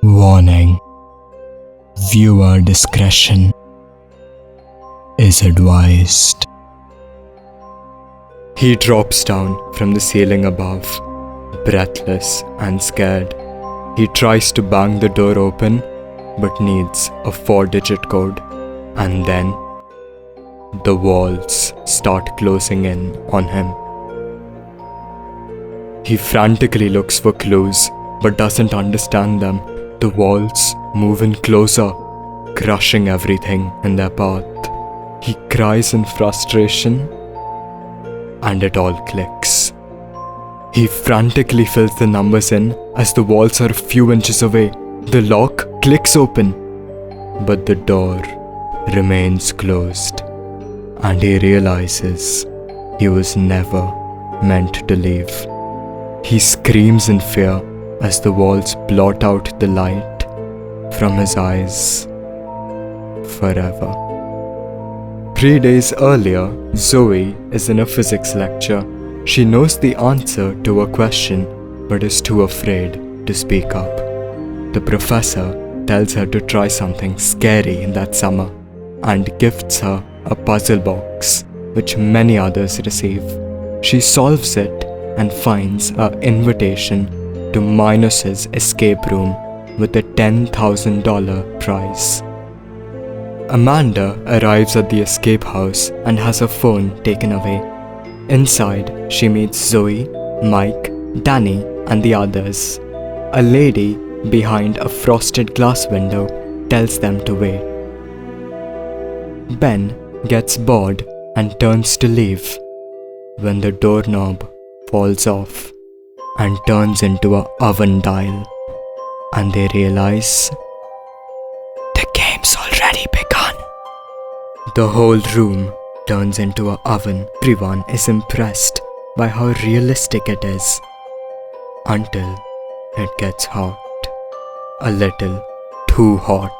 Warning: viewer discretion is advised. He drops down from the ceiling above, breathless and scared. He tries to bang the door open, but needs a 4-digit code. And then, the walls start closing in on him. He frantically looks for clues, but doesn't understand them. The walls move in closer, crushing everything in their path. He cries in frustration, and it all clicks. He frantically fills the numbers in as the walls are a few inches away. The lock clicks open, but the door remains closed, and he realizes he was never meant to leave. He screams in fear as the walls blot out the light from his eyes forever. 3 days earlier, Zoe is in a physics lecture. She knows the answer to a question but is too afraid to speak up. The professor tells her to try something scary in that summer and gifts her a puzzle box, which many others receive. She solves it and finds an invitation to Minos's escape room with a $10,000 prize. Amanda arrives at the escape house and has her phone taken away. Inside, she meets Zoe, Mike, Danny, and the others. A lady behind a frosted glass window tells them to wait. Ben gets bored and turns to leave when the doorknob falls off and turns into an oven dial, and they realize the game's already begun. The whole room turns into an oven. Everyone is impressed by how realistic it is until it gets hot. A little too hot.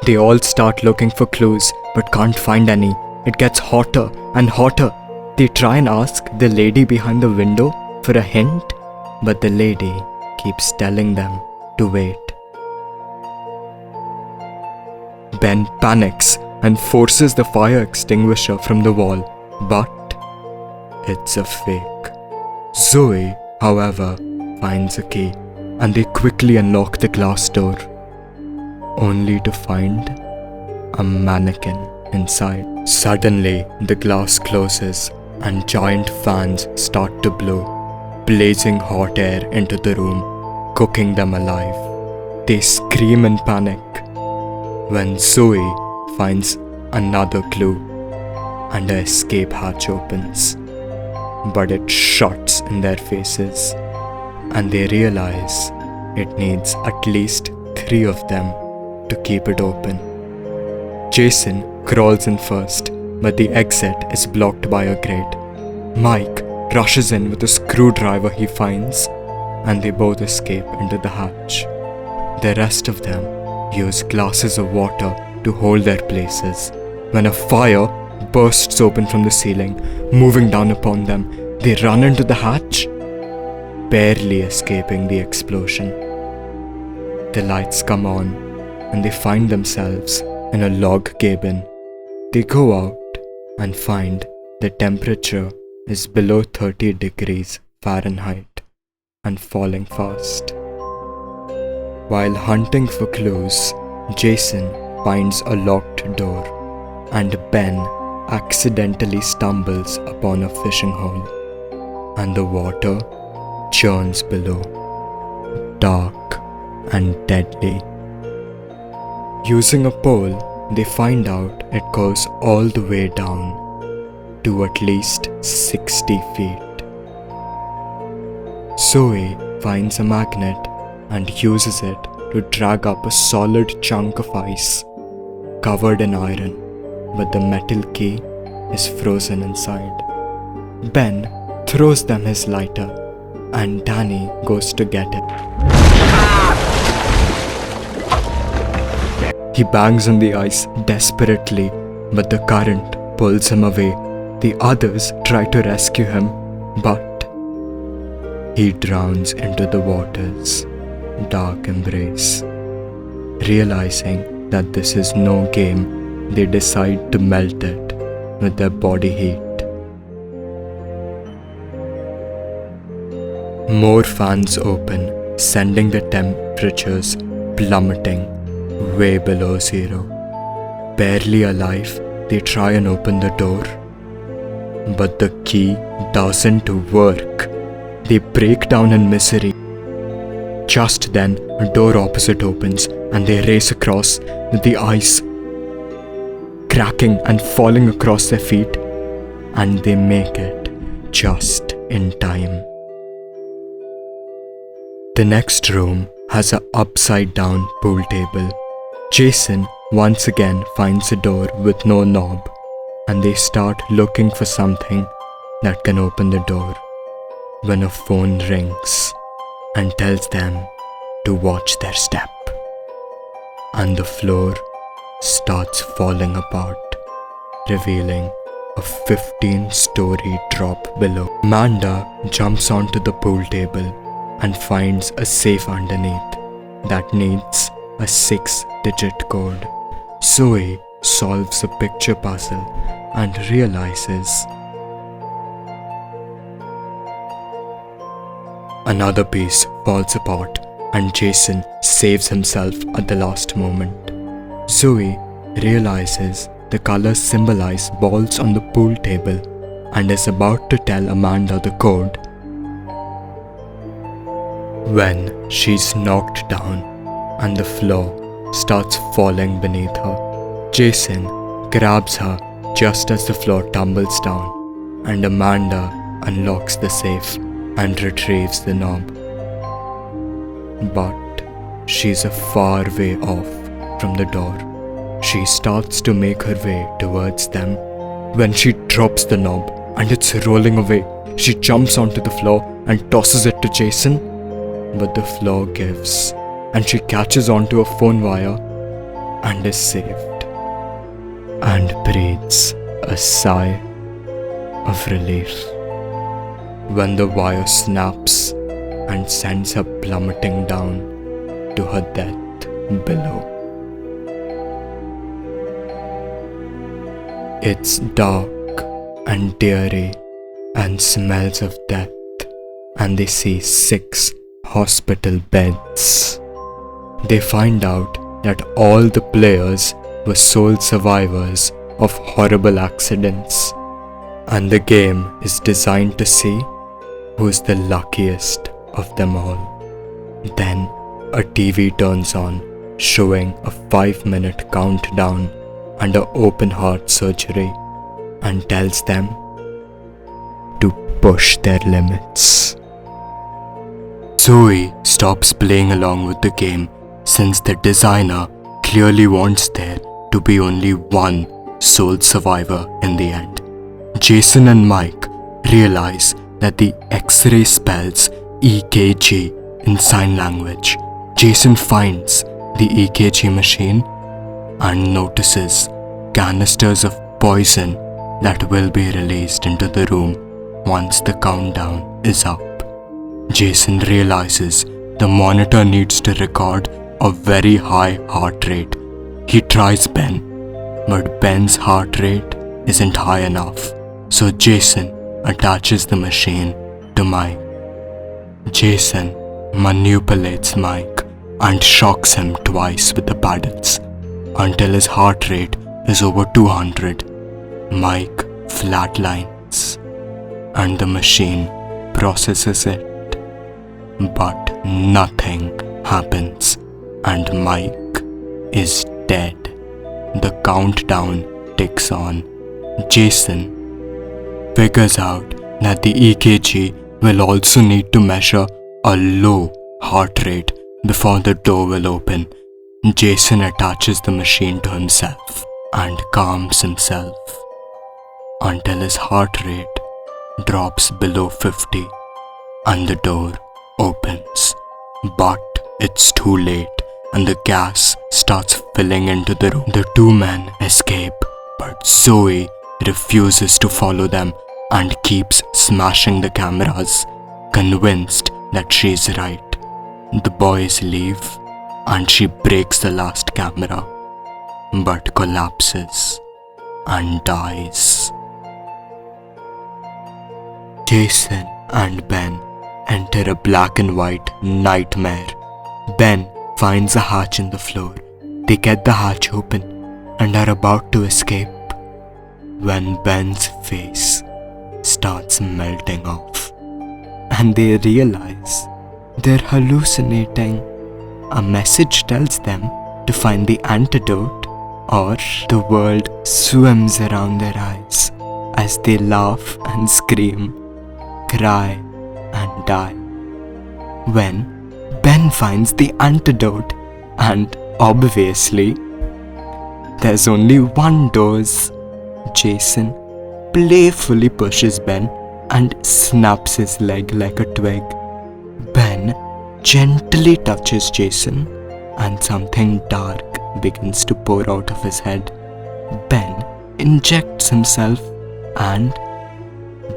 They all start looking for clues but can't find any. It gets hotter and hotter. They try and ask the lady behind the window for a hint, but the lady keeps telling them to wait. Ben panics and forces the fire extinguisher from the wall, but it's a fake. Zoe, however, finds a key and they quickly unlock the glass door, only to find a mannequin inside. Suddenly, the glass closes and giant fans start to blow, blazing hot air into the room, cooking them alive. They scream in panic when Zoe finds another clue and an escape hatch opens, but it shuts in their faces, and they realize it needs at least 3 of them to keep it open. Jason crawls in first, but the exit is blocked by a grate. Mike rushes in with a screwdriver he finds, and they both escape into the hatch. The rest of them use glasses of water to hold their places when a fire bursts open from the ceiling, moving down upon them. They run into the hatch, barely escaping the explosion. The lights come on and they find themselves in a log cabin. They go out and find the temperature is below 30 degrees Fahrenheit and falling fast. While hunting for clues, Jason finds a locked door, and Ben accidentally stumbles upon a fishing hole, and the water churns below, dark and deadly. Using a pole, they find out it goes all the way down to at least 60 feet. Zoe finds a magnet and uses it to drag up a solid chunk of ice covered in iron, but the metal key is frozen inside. Ben throws them his lighter and Danny goes to get it. He bangs on the ice desperately, but the current pulls him away. The others try to rescue him, but he drowns into the water's dark embrace. Realizing that this is no game, they decide to melt it with their body heat. More fans open, sending the temperatures plummeting way below zero. Barely alive, they try and open the door, but the key doesn't work. They break down in misery. Just then, a door opposite opens and they race across with the ice cracking and falling across their feet, and they make it just in time. The next room has an upside-down pool table. Jason once again finds a door with no knob, and they start looking for something that can open the door when a phone rings and tells them to watch their step. And the floor starts falling apart, revealing a 15-story drop below. Amanda jumps onto the pool table and finds a safe underneath that needs a 6-digit code. Zoe solves a picture puzzle and realizes another piece falls apart, and Jason saves himself at the last moment. Zoe realizes the colors symbolize balls on the pool table and is about to tell Amanda the code when she's knocked down and the floor starts falling beneath her. Jason grabs her just as the floor tumbles down, and Amanda unlocks the safe and retrieves the knob. But she's a far way off from the door. She starts to make her way towards them when she drops the knob and it's rolling away. She jumps onto the floor and tosses it to Jason, but the floor gives and she catches onto a phone wire and is saved and breathes a sigh of relief when the wire snaps and sends her plummeting down to her death below. It's dark and dreary and smells of death, and they see 6 hospital beds. They find out that all the players were sole survivors of horrible accidents, and the game is designed to see who's the luckiest of them all. Then a TV turns on, showing a 5-minute countdown and an open heart surgery, and tells them to push their limits. Zoe stops playing along with the game since the designer clearly wants there to be only one sole survivor in the end. Jason and Mike realize that the X-ray spells EKG in sign language. Jason finds the EKG machine and notices canisters of poison that will be released into the room once the countdown is up. Jason realizes the monitor needs to record a very high heart rate. He tries Ben, but Ben's heart rate isn't high enough, so Jason attaches the machine to Mike. Jason manipulates Mike and shocks him twice with the paddles until his heart rate is over 200. Mike flatlines and the machine processes it, but nothing happens and Mike is dead. The countdown ticks on. Jason figures out that the EKG will also need to measure a low heart rate before the door will open. Jason attaches the machine to himself and calms himself until his heart rate drops below 50 and the door opens. But it's too late and the gas starts filling into the room. The 2 men escape, but Zoe refuses to follow them and keeps smashing the cameras, convinced that she's right. The boys leave and she breaks the last camera, but collapses and dies. Jason and Ben enter a black and white nightmare. Ben finds a hatch in the floor. They get the hatch open and are about to escape when Ben's face starts melting off, and they realize they're hallucinating. A message tells them to find the antidote or the world swims around their eyes as they laugh and scream, cry and die. When Ben finds the antidote, and obviously there's only one dose, Jason playfully pushes Ben and snaps his leg like a twig. Ben gently touches Jason and something dark begins to pour out of his head. Ben injects himself and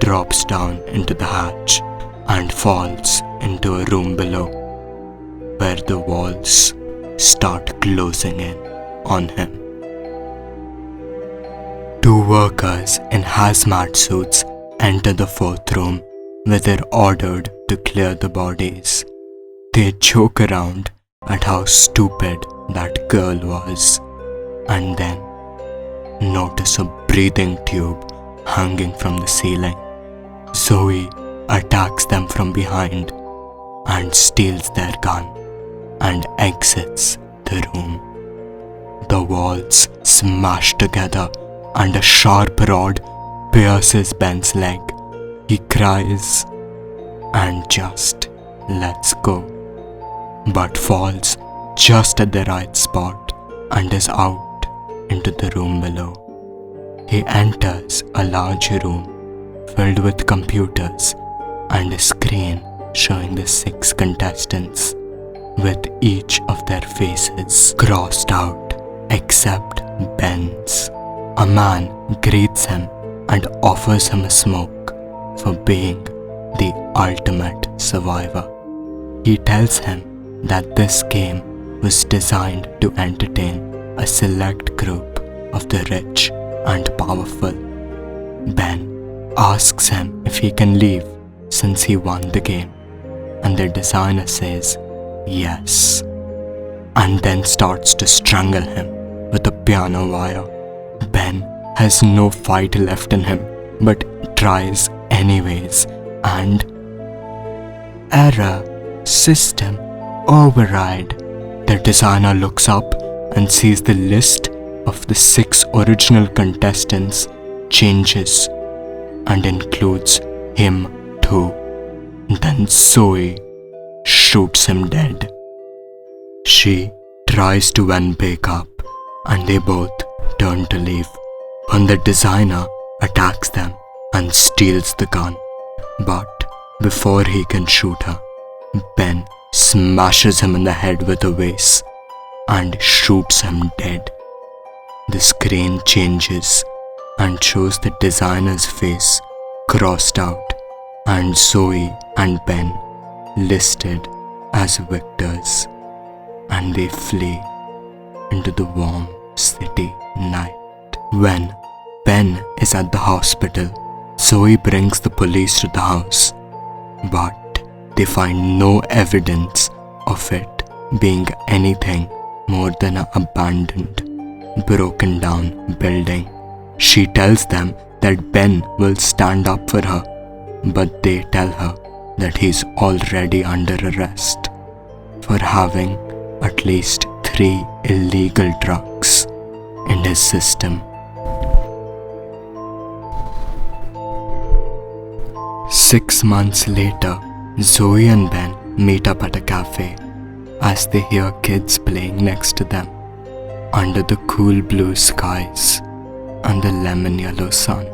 drops down into the hatch and falls into a room below, where the walls start closing in on him. Two workers in hazmat suits enter the fourth room, where they're ordered to clear the bodies. They joke around at how stupid that girl was, and then notice a breathing tube hanging from the ceiling. Zoe attacks them from behind and steals their gun and exits the room. The walls smash together and a sharp rod pierces Ben's leg. He cries and just lets go, but falls just at the right spot and is out into the room below. He enters a large room filled with computers and a screen showing the 6 contestants with each of their faces crossed out except Ben's. A man greets him and offers him a smoke for being the ultimate survivor. He tells him that this game was designed to entertain a select group of the rich and powerful. Ben asks him if he can leave since he won the game, and the designer says yes, and then starts to strangle him with a piano wire. Ben has no fight left in him but tries anyways, and error, system override. The designer looks up and sees the list of the 6 original contestants changes and includes him too. Then Zoe shoots him dead. She tries to win back up and they both turn to leave when the designer attacks them and steals the gun. But before he can shoot her, Ben smashes him in the head with a vase and shoots him dead. The screen changes and shows the designer's face crossed out and Zoe and Ben listed as victors, and they flee into the warm city night. When Ben is at the hospital, Zoe brings the police to the house, but they find no evidence of it being anything more than an abandoned, broken down building. She tells them that Ben will stand up for her, but they tell her that he's already under arrest for having at least 3 illegal drugs in his system. 6 months later, Zoe and Ben meet up at a cafe as they hear kids playing next to them under the cool blue skies and the lemon yellow sun.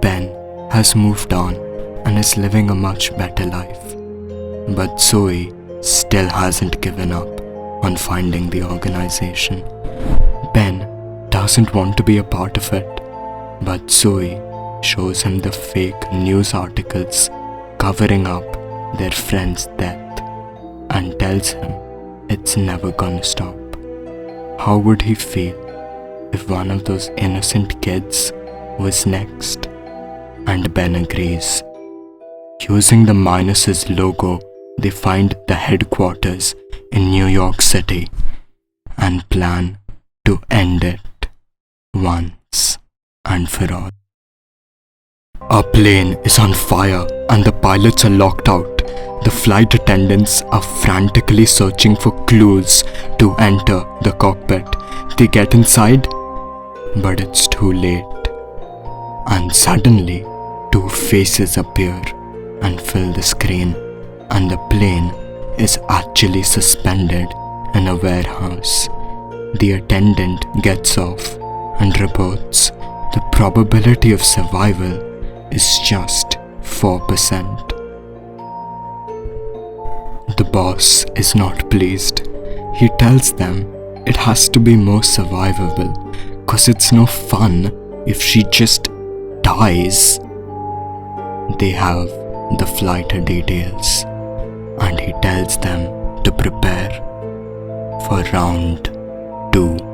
Ben has moved on and is living a much better life, but Zoe still hasn't given up on finding the organization. Ben doesn't want to be a part of it, but Zoe shows him the fake news articles covering up their friend's death and tells him it's never gonna stop. How would he feel if one of those innocent kids was next? And Ben agrees. Using the Minus's logo, they find the headquarters in New York City and plan to end it once and for all. Our plane is on fire and the pilots are locked out. The flight attendants are frantically searching for clues to enter the cockpit. They get inside, but it's too late. And suddenly, two faces appear and fill the screen, and the plane is actually suspended in a warehouse. The attendant gets off and reports the probability of survival is just 4%. The boss is not pleased. He tells them it has to be more survivable, cause it's no fun if she just dies. They have the flight details and he tells them to prepare for round 2.